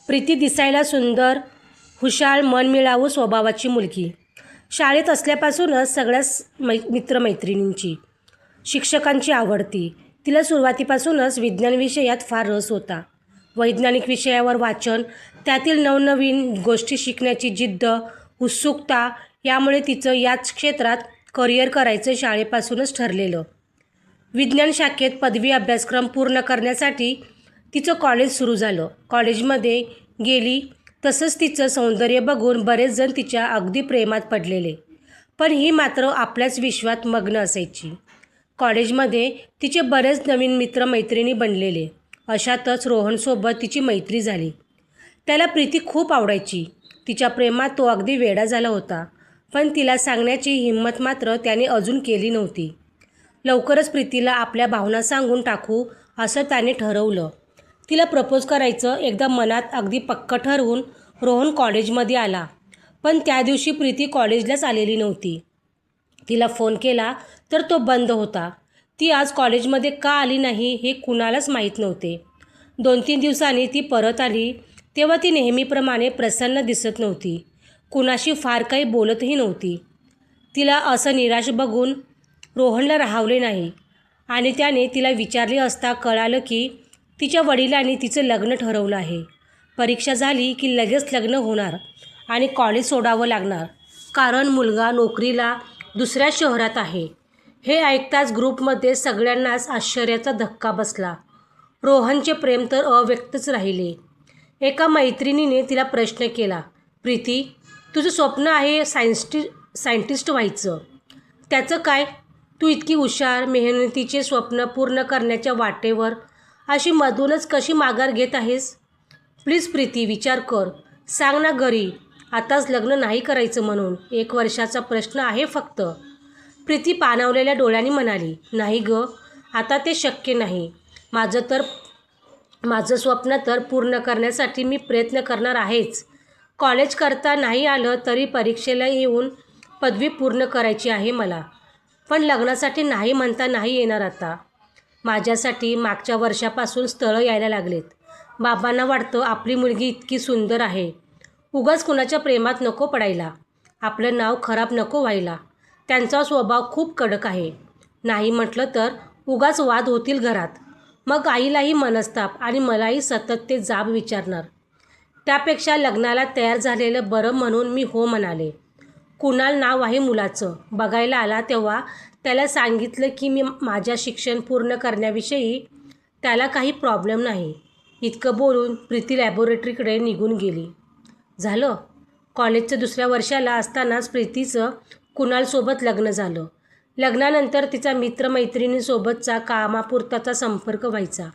प्रीती दिसायला सुंदर, हुशार, मनमिळावू स्वभावाची मुलगी. शाळेत असल्यापासूनच सगळ्याच मित्रमैत्रिणींची, शिक्षकांची आवडती. तिला सुरुवातीपासूनच विज्ञान विषयात फार रस होता. वैज्ञानिक विषयावर वाचन, त्यातील नवनवीन गोष्टी शिकण्याची जिद्द, उत्सुकता यामुळे तिचं याच क्षेत्रात करिअर करायचं शाळेपासूनच ठरलेलं. विज्ञान शाखेत पदवी अभ्यासक्रम पूर्ण करण्यासाठी तिचं कॉलेज सुरू झालं. कॉलेजमध्ये गेली तसंच तिचं सौंदर्य बघून बरेच जण तिच्या अगदी प्रेमात पडलेले. पण ही मात्र आपल्याच विश्वात मग्न असायची. कॉलेजमध्ये तिचे बरेच नवीन मित्रमैत्रिणी बनलेले. अशातच रोहनसोबत तिची मैत्री झाली. त्याला प्रीती खूप आवडायची. तिच्या प्रेमात तो अगदी वेडा झाला होता. पण तिला सांगण्याची हिंमत मात्र त्याने अजून केली नव्हती. लवकरच प्रीतीला आपल्या भावना सांगून टाकू असं त्याने ठरवलं. तिला प्रपोज करायचं एकदा मनात अगदी पक्कं ठरवून रोहन कॉलेजमध्ये आला. पण त्या दिवशी प्रीती कॉलेजलाच आलेली नव्हती. तिला फोन केला तर तो बंद होता. ती आज कॉलेजमध्ये का आली नाही हे कुणालाच माहीत नव्हते. 2-3 दिवसांनी ती परत आली तेव्हा ती नेहमीप्रमाणे प्रसन्न दिसत नव्हती. कुणाशी फार काही बोलतही नव्हती. तिला असं निराश बघून रोहनला राहावले नाही आणि त्याने तिला विचारले असता कळालं की तिच्या वडिलांनी तिचं लग्न ठरवलं आहे. परीक्षा झाली की लगेच लग्न होणार आणि कॉलेज सोडावं लागणार, कारण मुलगा नोकरीला दुसऱ्या शहरात आहे. हे ऐकताच ग्रुपमध्ये सगळ्यांनाच आश्चर्याचा धक्का बसला. रोहनचे प्रेम तर अव्यक्तच राहिले. एका मैत्रिणीने तिला प्रश्न केला, प्रीती, तुझं स्वप्न आहे सायंटिस्ट व्हायचं. त्याचं काय? तू इतकी हुशार, मेहनतीचे स्वप्न पूर्ण करण्याच्या वाटेवर अशी मधूनच कशी माघार घेत आहेस? प्लीज प्रीती, विचार कर. सांग ना घरी आताच लग्न नाही करायचं म्हणून. 1 वर्षाचा प्रश्न आहे फक्त. प्रीती पाणावलेल्या डोळ्यांनी म्हणाली, नाही ग, आता ते शक्य नाही. माझं स्वप्न तर पूर्ण करण्यासाठी मी प्रयत्न करणार आहेच. कॉलेज करता नाही आलं तरी परीक्षेला येऊन पदवी पूर्ण करायची आहे मला. पण लग्नासाठी नाही म्हणता नाही येणार आता. माझ्यासाठी मागच्या वर्षापासून स्थळं यायला लागलेत. बाबांना वाटतं आपली मुलगी इतकी सुंदर आहे. उगाच कुणाच्या प्रेमात नको पडायला. आपलं नाव खराब नको व्हायला. त्यांचा स्वभाव खूप कडक आहे. नाही म्हटलं तर उगाच वाद होतील घरात. मग आईलाही मनस्ताप आणि मलाही सतत ते जाब विचारणार. त्यापेक्षा लग्नाला तयार झालेलं बरं म्हणून मी हो म्हणाले. कुणाल नाव आहे मुलाचं. बघायला आला तेव्हा त्याला सांगितलं की मी माझ्या शिक्षण पूर्ण करण्याविषयी त्याला काही प्रॉब्लेम नाही. इतकं बोलून प्रीती लॅबोरेटरीकडे निघून गेली. झालं. कॉलेजच्या 2ऱ्या वर्षाला असतानाच प्रीतीचं कुणालसोबत लग्न झालं. लग्नानंतर तिचा मित्रमैत्रिणींसोबतचा कामापुरताचा संपर्क व्हायचा.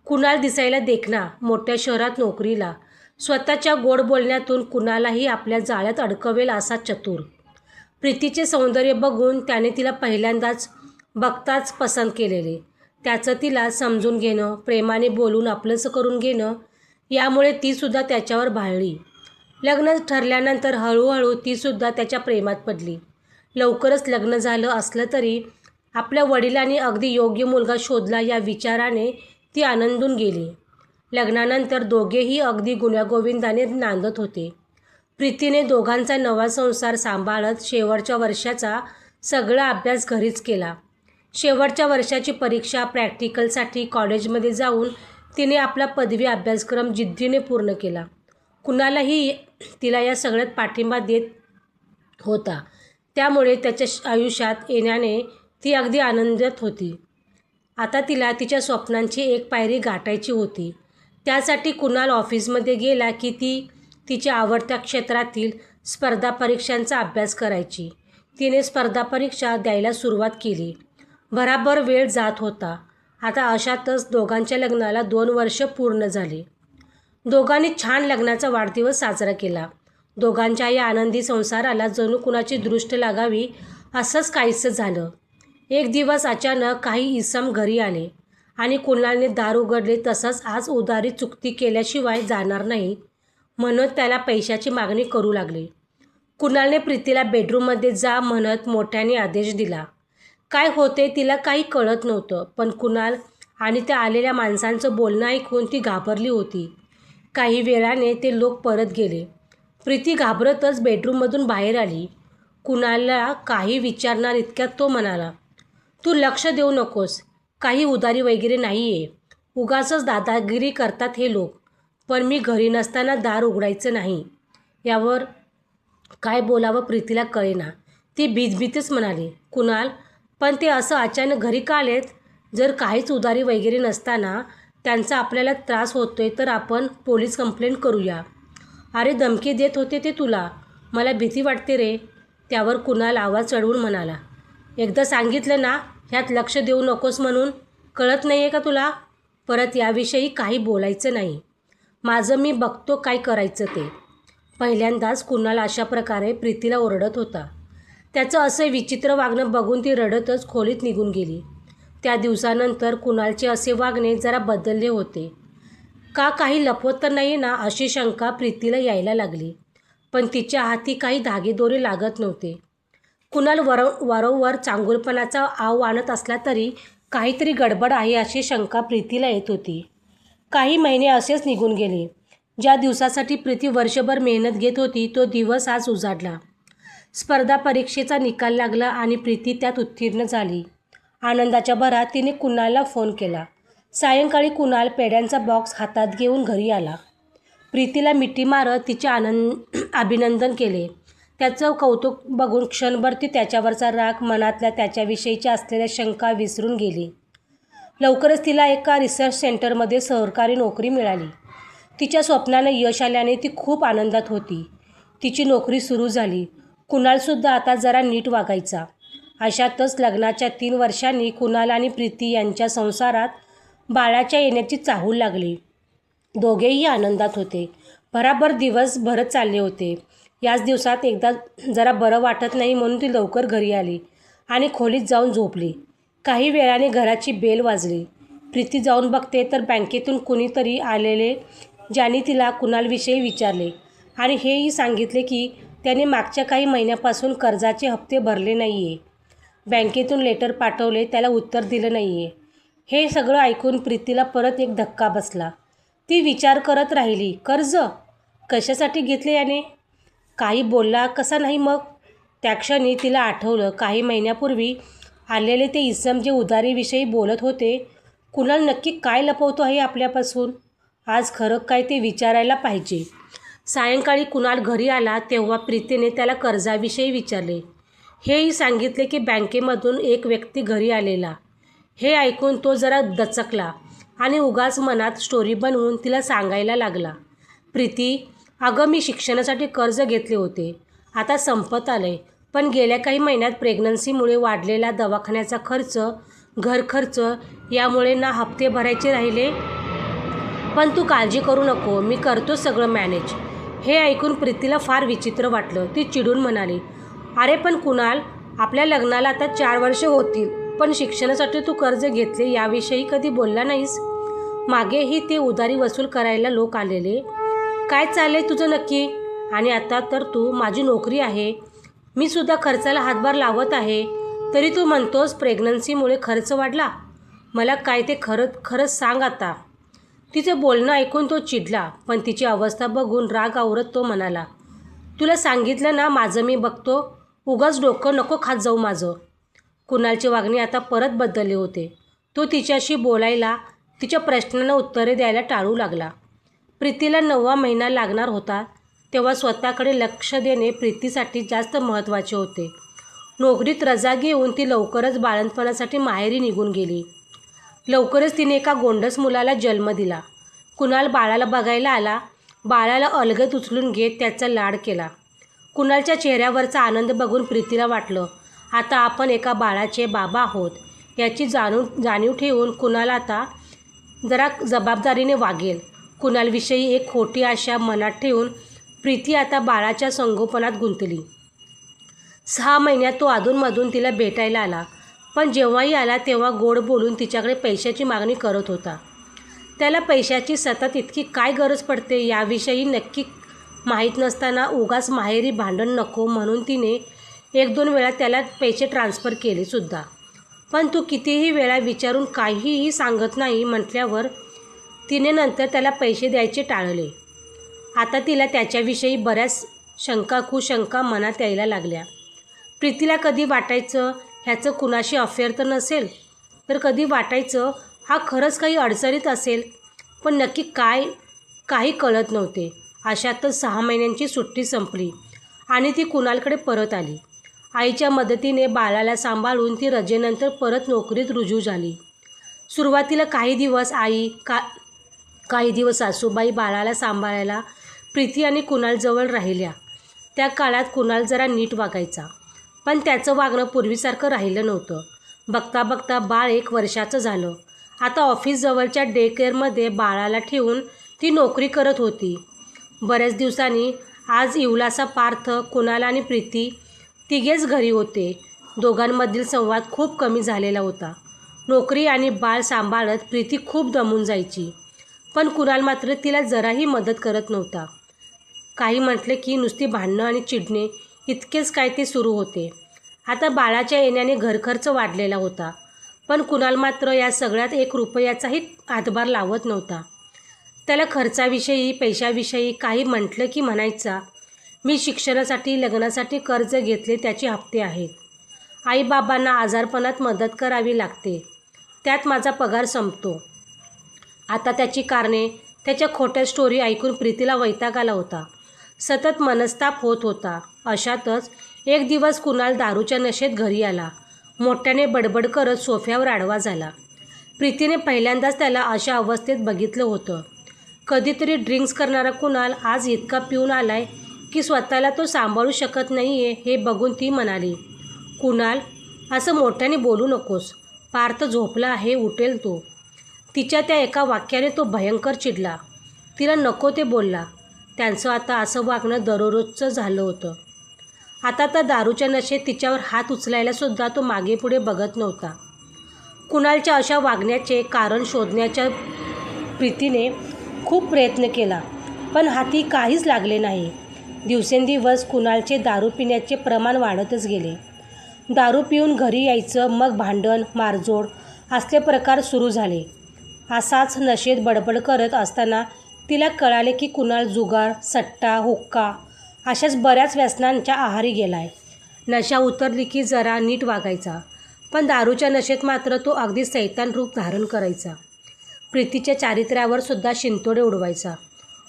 कुणाल दिसायला देखणा, मोठ्या शहरात नोकरीला. स्वतःच्या गोड बोलण्यातून कुणालाही आपल्या जाळ्यात अडकवेल असा चतुर. प्रीतीचे सौंदर्य बघून त्याने तिला पहिल्यांदाच बघताच पसंत केलेले. त्याचं तिला समजून घेणं, प्रेमाने बोलून आपलंसं करून घेणं यामुळे तीसुद्धा त्याच्यावर भाळली. लग्न ठरल्यानंतर हळूहळू तीसुद्धा त्याच्या प्रेमात पडली. लवकरच लग्न झालं असलं तरी आपल्या वडिलांनी अगदी योग्य मुलगा शोधला या विचाराने ती आनंदून गेली. लग्नानंतर दोघेही अगदी गुण्यागोविंदाने नांदत होते. प्रीतीने दोघांचा नवा संसार सांभाळत शेवटच्या वर्षाचा सगळा अभ्यास घरीच केला. शेवटच्या वर्षाची परीक्षा, प्रॅक्टिकलसाठी कॉलेजमध्ये जाऊन तिने आपला पदवी अभ्यासक्रम जिद्दीने पूर्ण केला. कुणालाही तिला या सगळ्यात पाठिंबा देत होता. त्यामुळे त्याच्या आयुष्यात येण्याने ती अगदी आनंदात होती. आता तिला तिच्या स्वप्नांची एक पायरी गाठायची होती. त्यासाठी कुणाल ऑफिसमध्ये गेला की ती तिच्या आवडत्या क्षेत्रातील स्पर्धा परीक्षांचा अभ्यास करायची. तिने स्पर्धा परीक्षा द्यायला सुरुवात केली. भराभर वेळ जात होता. आता अशातच दोघांच्या लग्नाला 2 वर्ष पूर्ण झाली. दोघांनी छान लग्नाचा वाढदिवस साजरा केला. दोघांच्या या आनंदी संसाराला जणू कुणाची दृष्ट लागावी असंच काहीसं झालं. एक दिवस अचानक काही इसम घरी आले आणि कुणालने दार उघडले. तसंच आज उधारी चुकती केल्याशिवाय जाणार नाही म्हणत त्याला पैशाची मागणी करू लागले. कुणालने प्रीतीला बेडरूममध्ये जा म्हणत मोठ्याने आदेश दिला. काय होते तिला काही कळत नव्हतं. पण कुणाल आणि त्या आलेल्या माणसांचं बोलणं ऐकून ती घाबरली होती. काही वेळाने ते लोक परत गेले. प्रीती घाबरतच बेडरूममधून बाहेर आली. कुणालला काही विचारणार इतक्यात तो म्हणाला, तू लक्ष देऊ नकोस, काही उधारी वगैरे नाही आहे. उगाचच दादागिरी करतात हे लोक. पण मी घरी नसताना दार उघडायचं नाही. यावर काय बोलावं प्रीतीला कळेना. ती भीतभीतच म्हणाली, कुणाल, पण ते असं अचानक घरी का आलेत? जर काहीच उधारी वगैरे नसताना त्यांचा आपल्याला त्रास होतोय तर आपण पोलीस कंप्लेंट करूया. अरे धमकी देत होते ते तुला. मला भीती वाटते रे. त्यावर कुणाल आवाज चढवून म्हणाला, एकदा सांगितलं ना ह्यात लक्ष देऊ नकोस म्हणून. कळत नाही आहे का तुला? परत याविषयी काही बोलायचं नाही. माझं मी बघतो काय करायचं ते. पहिल्यांदाच कुणाल अशा प्रकारे प्रीतीला ओरडत होता. त्याचं असं विचित्र वागणं बघून ती रडतच खोलीत निघून गेली. त्या दिवसानंतर कुणालचे असे वागणे जरा बदलले होते. का काही लपवत तर नाही ना अशी शंका प्रीतीला यायला लागली. पण तिच्या हाती काही धागेदोरे लागत नव्हते. कुणाल वारंवार चांगुलपणाचा आव आणत असला तरी काहीतरी गडबड आहे अशी शंका प्रीतीला येत होती. काही महिने असेच निघून गेले. ज्या दिवसासाठी प्रीती वर्षभर मेहनत घेत होती तो दिवस आज उजाडला. स्पर्धा परीक्षेचा निकाल लागला आणि प्रीती त्यात उत्तीर्ण झाली. आनंदाच्या भरात तिने कुणालला फोन केला. सायंकाळी कुणाल पेढ्यांचा बॉक्स हातात घेऊन घरी आला. प्रीतीला मिठी मारत तिचे अभिनंदन केले. त्याचं कौतुक बघून क्षणभर ती त्याच्यावरचा राग, मनातल्या त्याच्याविषयीच्या असलेल्या शंका विसरून गेली. लवकरच तिला एका रिसर्च सेंटरमध्ये सरकारी नोकरी मिळाली. तिच्या स्वप्नानं यश आल्याने ती खूप आनंदात होती. तिची नोकरी सुरू झाली. कुणालसुद्धा आता जरा नीट वागायचा. अशातच लग्नाच्या 3 वर्षांनी कुणाल आणि प्रीती यांच्या संसारात बाळाच्या येण्याची चाहूल लागली. दोघेही आनंदात होते. भराभर दिवस भरत चालले होते. याच दिवसात एकदा जरा बरं वाटत नाही म्हणून ती लवकर घरी आली आणि खोलीत जाऊन झोपली. काही वेळाने घराची बेल वाजली. प्रीती जाऊन बघते तर बँकेतून कुणीतरी आलेले, ज्याने तिला कुणालविषयी विचारले आणि हेही सांगितले की त्याने मागच्या काही महिन्यापासून कर्जाचे हप्ते भरले नाही आहे. बँकेतून लेटर पाठवले, त्याला उत्तर दिलं नाही आहे. हे सगळं ऐकून प्रीतीला परत एक धक्का बसला. ती विचार करत राहिली, कर्ज कशासाठी घेतले याने? काही बोलला कसा नाही मग? त्या क्षणी तिला आठवलं काही महिन्यापूर्वी आलेले ते इसम जे उधारीविषयी बोलत होते. कुणाल नक्की काय लपवतो आहे आपल्यापासून? आज खरं काय ते विचारायला पाहिजे. सायंकाळी कुणाल घरी आला तेव्हा प्रीतीने त्याला कर्जाविषयी विचारले. हेही सांगितले की बँकेमधून एक व्यक्ती घरी आलेला. हे ऐकून तो जरा दचकला आणि उगाच मनात स्टोरी बनवून तिला सांगायला लागला. प्रीती, अगं मी शिक्षणासाठी कर्ज घेतले होते. आता संपत आलंय. पण गेल्या काही महिन्यात प्रेग्नन्सीमुळे वाढलेला दवाखान्याचा खर्च, घर खर्च यामुळे ना हप्ते भरायचे राहिले. पण तू काळजी करू नको, मी करतो सगळं मॅनेज. हे ऐकून प्रीतीला फार विचित्र वाटलं. ती चिडून म्हणाली, अरे पण कुणाल, आपल्या लग्नाला आता 4 वर्ष होतील. पण शिक्षणासाठी तू कर्ज घेतले याविषयी कधी बोलला नाहीस. मागेही ते उधारी वसूल करायला लोक आलेले. काय चाललंय तुझं नक्की? आणि आता तर तू, माझी नोकरी आहे, मी सुद्धा खर्चाला हातभार लावत आहे, तरी तू म्हणतोस प्रेग्नन्सीमुळे खर्च वाढला. मला काय ते खरंच सांग आता. तिचं बोलणं ऐकून तो चिडला. पण तिची अवस्था बघून राग आवरत तो म्हणाला, तुला सांगितलं ना माझं मी बघतो. उगाच डोकं नको खात जाऊ माझं. कुणालचे वागणे आता परत बदलले होते. तो तिच्याशी बोलायला, तिच्या प्रश्नांना उत्तरे द्यायला टाळू लागला. प्रीतीला 9वा महिना लागणार होता तेव्हा स्वतःकडे लक्ष देणे प्रीतीसाठी जास्त महत्त्वाचे होते. नोकरीत रजा घेऊन ती लवकरच बाळंतपणासाठी माहेरी निघून गेली. लवकरच तिने एका गोंडस मुलाला जन्म दिला. कुणाल बाळाला बघायला आला. बाळाला अलगद उचलून घेत त्याचा लाड केला. कुणालच्या चेहऱ्यावरचा आनंद बघून प्रीतीला वाटलं, आता आपण एका बाळाचे बाबा आहोत. याची जाणीव ठेवून कुणाल आता जरा जबाबदारीने वागेल. कुणालविषयी एक खोटी आशा मनात ठेवून प्रीती आता बाळाच्या संगोपनात गुंतली. 6 महिन्यात तो अधूनमधून तिला भेटायला आला. पण जेव्हाही आला तेव्हा गोड बोलून तिच्याकडे पैशाची मागणी करत होता. त्याला पैशाची सतत इतकी काय गरज पडते याविषयी नक्की माहीत नसताना उगाच माहेरी भांडण नको म्हणून तिने 1-2 वेळा त्याला पैसे ट्रान्सफर केले सुद्धा. पण तू कितीही वेळा विचारून काहीही सांगत नाही म्हटल्यावर तिने नंतर त्याला पैसे द्यायचे टाळले. आता तिला त्याच्याविषयी बऱ्याच शंका कुशंका मनात यायला लागल्या. प्रीतीला कधी वाटायचं ह्याचं कुणाशी अफेअर तर नसेल, तर कधी वाटायचं हा खरंच काही अडचणीत असेल. पण नक्की काय काही कळत नव्हते. अशातच 6 महिन्यांची सुट्टी संपली आणि ती कुणालकडे परत आली. आईच्या मदतीने बाळाला सांभाळून ती रजेनंतर परत नोकरीत रुजू झाली. सुरुवातीला काही दिवस सासूबाई बाळाला सांभाळायला प्रीती आणि कुणालजवळ राहिल्या. त्या काळात कुणाल जरा नीट वागायचा, पण त्याचं वागणं पूर्वीसारखं राहिलं नव्हतं. बघता बघता बाळ 1 वर्षाचं झालं. आता ऑफिसजवळच्या डे केअरमध्ये बाळाला ठेवून ती नोकरी करत होती. बऱ्याच दिवसांनी आज इवलासा पार्थ, कुणाल आणि प्रीती तिघेच घरी होते. दोघांमधील संवाद खूप कमी झालेला होता. नोकरी आणि बाळ सांभाळत प्रीती खूप दमून जायची, पण कुणाल मात्र तिला जराही मदत करत नव्हता. काही म्हटले की नुसती भांडणं आणि चिडणे इतकेच काय ते सुरू होते. आता बाळाच्या येण्याने घरखर्च वाढलेला होता, पण कुणाल मात्र या सगळ्यात 1 रुपयाचाही हातभार लावत नव्हता. त्याला खर्चाविषयी पैशाविषयी काही म्हटलं की म्हणायचा, मी शिक्षणासाठी लग्नासाठी कर्ज घेतले, त्याचे हप्ते आहेत. आईबाबांना आजारपणात मदत करावी लागते, त्यात माझा पगार संपतो. आता त्याची कारणे, त्याच्या खोट्या स्टोरी ऐकून प्रीतीला वैताग आला होता. सतत मनस्ताप होत होता. अशातच एक दिवस कुणाल दारूच्या नशेत घरी आला. मोठ्याने बडबड करत सोफ्यावर आडवा झाला. प्रीतीने पहिल्यांदाच त्याला अशा अवस्थेत बघितलं होतं. कधीतरी ड्रिंक्स करणारा कुणाल आज इतका पिऊन आलाय की स्वतःला तो सांभाळू शकत नाहीये हे बघून ती म्हणाली, कुणाल, असं मोठ्याने बोलू नकोस. पार्थ झोपला आहे, उठेल तो. तिच्या त्या एका वाक्याने तो भयंकर चिडला. तिला नको ते बोलला. त्यांचं आता असं वागणं दररोजचं झालं होतं. आता तर दारूच्या नशेत तिच्यावर हात उचलायला सुद्धा तो मागेपुढे बघत नव्हता. कुणालच्या अशा वागण्याचे कारण शोधण्याच्या प्रीतीने खूप प्रयत्न केला, पण हाती काहीच लागले नाही. दिवसेंदिवस कुणालचे दारू पिण्याचे प्रमाण वाढतच गेले. दारू पिऊन घरी यायचं, मग भांडण मारझोड असले प्रकार सुरू झाले. असाच नशेत बडबड करत असताना तिला कळाले की कुणाल जुगार, सट्टा, हुक्का अशाच बऱ्याच व्यसनांच्या आहारी गेलाय. नशा उतरली की जरा नीट वागायचा, पण दारूच्या नशेत मात्र तो अगदी सैतान रूप धारण करायचा. प्रीतीच्या चारित्र्यावर सुद्धा शिंतोडे उडवायचा.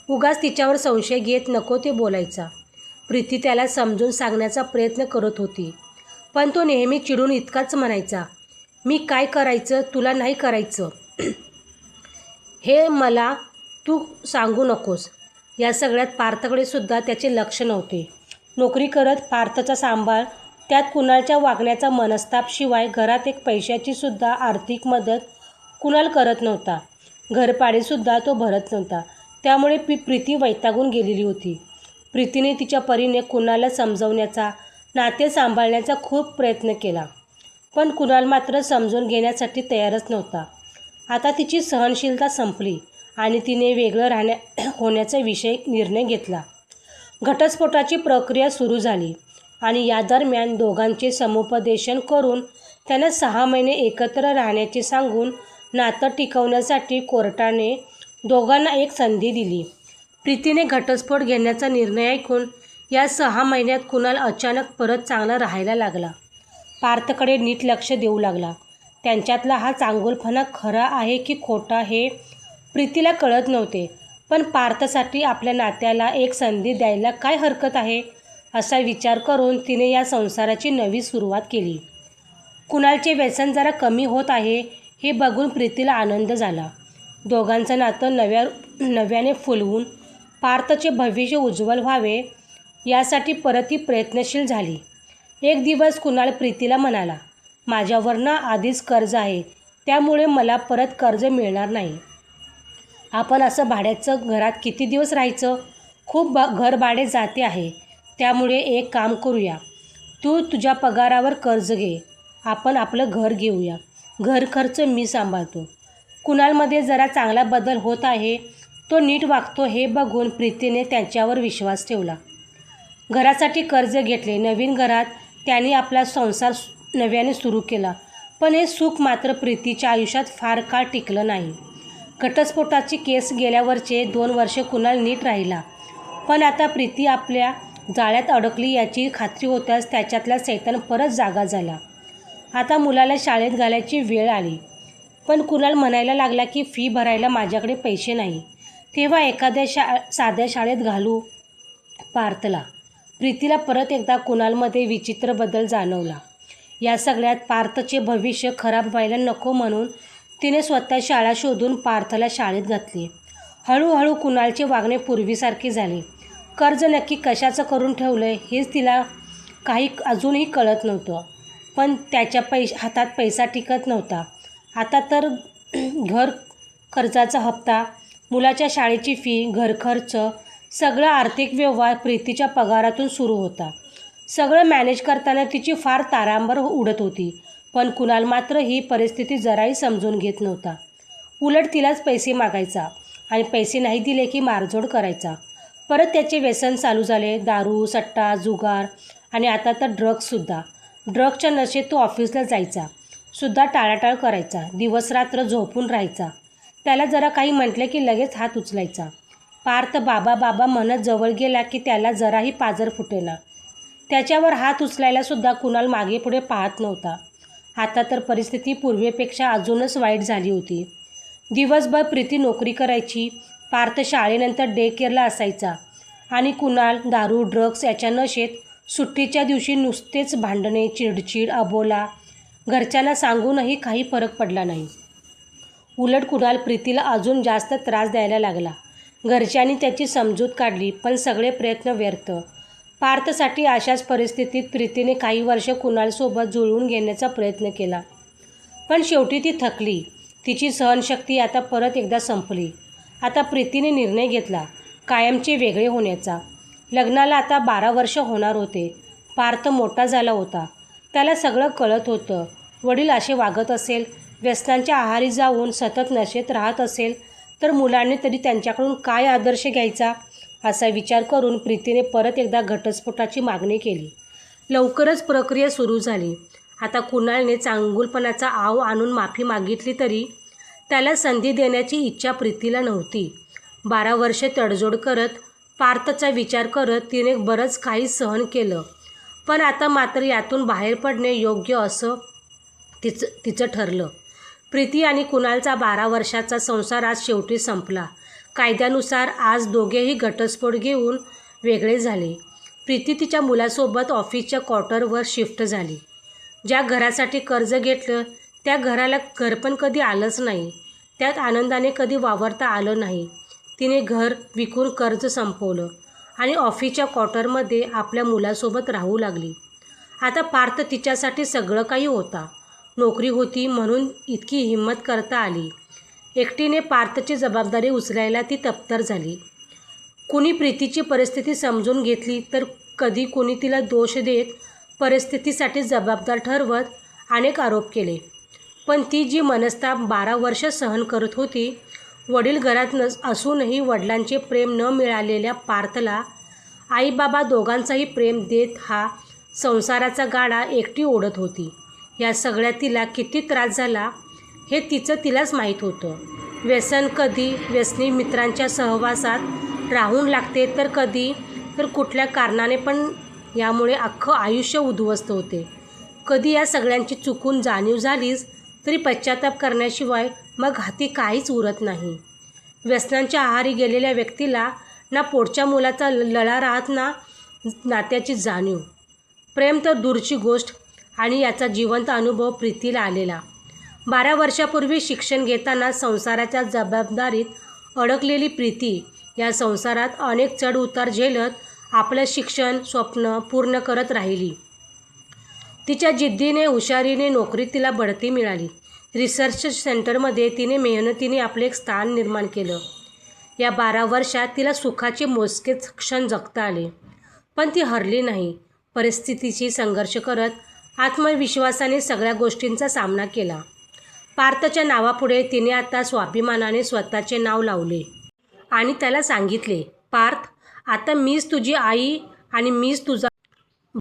उगाच तिच्यावर संशय घेत नको ते बोलायचा. प्रीती त्याला समजून सांगण्याचा प्रयत्न करत होती, पण तो नेहमी चिडून इतकाच म्हणायचा, मी काय करायचं, तुला नाही करायचं हे मला तू सांगू नकोस. या सगळ्यात पार्थकडे सुद्धा त्याचे लक्ष नव्हते. नोकरी करत पार्थचा सांभाळ, त्यात कुणालच्या वागण्याचा मनस्ताप, शिवाय घरात एक पैशाची सुद्धा आर्थिक मदत कुणाल करत नव्हता. घरपाडीसुद्धा तो भरत नव्हता. त्यामुळे प्रीती वैतागून गेलेली होती. प्रीतीने तिच्या परीने कुणालला समजवण्याचा, नाते सांभाळण्याचा खूप प्रयत्न केला, पण कुणाल मात्र समजून घेण्यासाठी तयारच नव्हता. आता तिची सहनशीलता संपली आणि तिने वेगळं होण्याचा निर्णय घेतला. घटस्फोटाची प्रक्रिया सुरू झाली आणि या दरम्यान दोघांचे समुपदेशन करून त्यांना 6 महिने एकत्र राहण्याचे सांगून नातं टिकवण्यासाठी कोर्टाने दोघांना एक संधी दिली. प्रीतीने घटस्फोट घेण्याचा निर्णय ऐकून या 6 महिन्यात कुणाल अचानक परत चांगला राहायला लागला. पार्थकडे नीट लक्ष देऊ लागला. त्यांच्यातला हा चांगुलपणा खरा आहे की खोटा हे प्रीतीला कळत नव्हते, पण पार्थसाठी आपल्या नात्याला एक संधी द्यायला काय हरकत आहे, असा विचार करून तिने या संसाराची नवी सुरुवात केली. कुणालचे व्यसन जरा कमी होत आहे हे बघून प्रीतीला आनंद झाला. दोघांचं नातं नव्याने फुलवून पार्थचे भविष्य उज्ज्वल व्हावे यासाठी परत ती प्रयत्नशील झाली. एक दिवस कुणाल प्रीतीला म्हणाला, माझ्यावर ना आधीच कर्ज आहे, त्यामुळे मला परत कर्ज मिळणार नाही. आपण असं भाड्याचं घरात किती दिवस राहायचं, खूप घर भाडे जाते आहे. त्यामुळे एक काम करूया, तू तुझ्या पगारावर कर्ज घे, आपण आपलं घर घेऊया, घर खर्च मी सांभाळतो. कुणालमध्ये जरा चांगला बदल होत आहे, तो नीट वागतो हे बघून प्रीतीने त्याच्यावर विश्वास ठेवला. घरासाठी कर्ज घेतले. नवीन घरात त्यांनी आपला संसार नव्याने सुरू केला, पण हे सुख मात्र प्रीतीच्या आयुष्यात फार काळ टिकलं नाही. घटस्फोटाची केस गेल्यावरचे 2 वर्षे कुणाल नीट राहिला, पण आता प्रीती आपल्या जाळ्यात अडकली याची खात्री होताच त्याच्यातला सैतान परत जागा झाला. आता मुलाला शाळेत घालायची वेळ आली. पण कुणाल म्हणायला लागला की फी भरायला माझ्याकडे पैसे नाही. तेव्हा एखाद्या साध्या शाळेत घालू पार्थला. प्रीतीला परत एकदा कुणालमध्ये विचित्र बदल जाणवला. या सगळ्यात पार्थचे भविष्य खराब व्हायला नको म्हणून तिने स्वतः शाळा शोधून पार्थला शाळेत घातली. हळूहळू कुणालचे वागणे पूर्वीसारखे झाले. कर्ज नक्की कशाचं करून ठेवलं हेच तिला काही अजूनही कळत नव्हतं. पण त्याच्या हातात पैसा टिकत नव्हता. आता तर घर कर्जाचा हप्ता, मुलाच्या शाळेची फी, घरखर्च, सगळा आर्थिक व्यवहार प्रीतीच्या पगारातून सुरू होता. सगळं मॅनेज करताना तिची फार तारांबर उडत होती. पण कुणाल मात्र ही परिस्थिती जराही समजून घेत नव्हता. उलट तिलाच पैसे मागायचा आणि पैसे नाही दिले की मारझोड करायचा. परत त्याचे व्यसन चालू झाले. दारू, सट्टा, जुगार आणि आता तर ड्रग्ससुद्धा. ड्रग्सच्या नशेत तो ऑफिसला जायचा सुद्धा टाळाटाळ करायचा. दिवसरात्र झोपून राहायचा. त्याला जरा काही म्हटलं की लगेच हात उचलायचा. पार्थ बाबा बाबा म्हणत जवळ गेला की त्याला जराही पाजर फुटेना. त्याच्यावर हात उचलायला सुद्धा कुणाल मागे पुढे पाहत नव्हता. आता तर परिस्थिती पूर्वीपेक्षा अजूनच वाईट झाली होती. दिवसभर प्रीती नोकरी करायची. पार्थ शाळेनंतर डे केअरला असायचा आणि कुणाल दारू, ड्रग्स याच्या नशेत सुट्टीच्या दिवशी नुसतेच भांडणे, चिडचिड, अबोला. घरच्यांना सांगूनही काही फरक पडला नाही. उलट कुणाल प्रीतीला अजून जास्त त्रास द्यायला लागला. घरच्यांनी त्याची समजूत काढली पण सगळे प्रयत्न व्यर्थ. पार्थसाठी अशाच परिस्थितीत प्रीतीने काही वर्ष कुणालसोबत जुळवून घेण्याचा प्रयत्न केला. पण शेवटी ती थकली. तिची सहनशक्ती आता परत एकदा संपली. आता प्रीतीने निर्णय घेतला कायमचे वेगळे होण्याचा. लग्नाला आता 12 वर्ष होणार होते. पार्थ मोठा झाला होता. त्याला सगळं कळत होतं. वडील असे वागत असेल, व्यसनांच्या आहारी जाऊन सतत नशेत राहत असेल तर मुलांनी तरी त्यांच्याकडून काय आदर्श घ्यायचा असा विचार करून प्रीतीने परत एकदा घटस्फोटाची मागणी केली. लवकरच प्रक्रिया सुरू झाली. आता कुणालने चांगुलपणाचा आव आणून माफी मागितली तरी त्याला संधी देण्याची इच्छा प्रीतीला नव्हती. 12 वर्षे तडजोड करत, पार्थचा विचार करत तिने बरंच काही सहन केलं. पण आता मात्र यातून बाहेर पडणे योग्य असं तिचं ठरलं. प्रीती आणि कुणालचा 12 वर्षाचा संसार आज शेवटी संपला. कायद्यानुसार आज दोघेही घटस्फोट घेऊन वेगळे झाले. प्रीती तिच्या मुलासोबत ऑफिसच्या क्वार्टरवर शिफ्ट झाली. ज्या घरासाठी कर्ज घेतलं त्या घराला घरपण कधी आलंच नाही. त्यात आनंदाने कधी वावरता आलं नाही. तिने घर विकून कर्ज संपवलं आणि ऑफिसच्या क्वार्टरमध्ये आपल्या मुलासोबत राहू लागली. आता पार्थ तिच्यासाठी सगळं काही होता. नोकरी होती म्हणून इतकी हिंमत करता आली. एकटीने पार्थची जबाबदारी उचलायला ती तत्पर झाली. कुणी प्रीतीची परिस्थिती समजून घेतली तर कधी कुणी तिला दोष देत परिस्थितीसाठी जबाबदार ठरवत अनेक आरोप केले. पण ती जी मनस्ताप 12 वर्ष सहन करत होती, वडील घरात असूनही वडिलांचे प्रेम न मिळालेल्या पार्थला आईबाबा दोघांचाही प्रेम देत हा संसाराचा गाडा एकटी ओढत होती. या सगळ्यात तिला किती त्रास झाला हे तिलाच माहीत होतं. व्यसन कधी व्यसनी मित्रांच्या सहवासात राहून लागते तर कधी तर कुठल्या कारणाने पण यामुळे अख्खं आयुष्य उद्ध्वस्त होते. कधी या सगळ्यांची चुकून जाणीव झालीच तरी पश्चाताप करण्याशिवाय मग हाती काहीच उरत नाही. व्यसनांच्या आहारी गेलेल्या व्यक्तीला ना पोटच्या मुलाचा लळा राहत ना नात्याची जाणीव. प्रेम तर दूरची गोष्ट आणि याचा जिवंत अनुभव प्रीतीला आलेला. 12 वर्षापूर्वी शिक्षण घेताना संसाराच्या जबाबदारीत अडकलेली प्रीती या संसारात अनेक चढ उतार झेलत आपलं शिक्षण स्वप्न पूर्ण करत राहिली. तिच्या जिद्दीने हुशारीने नोकरीत तिला बढती मिळाली. रिसर्च सेंटरमध्ये तिने मेहनतीने आपले एक स्थान निर्माण केलं. या 12 वर्षात तिला सुखाचे मोजकेच क्षण जगता आले. पण ती हरली नाही. परिस्थितीशी संघर्ष करत आत्मविश्वासाने सगळ्या गोष्टींचा सामना केला. पार्थच्या नावापुढे तिने आता स्वाभिमानाने स्वतःचे नाव लावले आणि त्याला सांगितले, पार्थ, आता मीच तुझी आई आणि मीच तुझा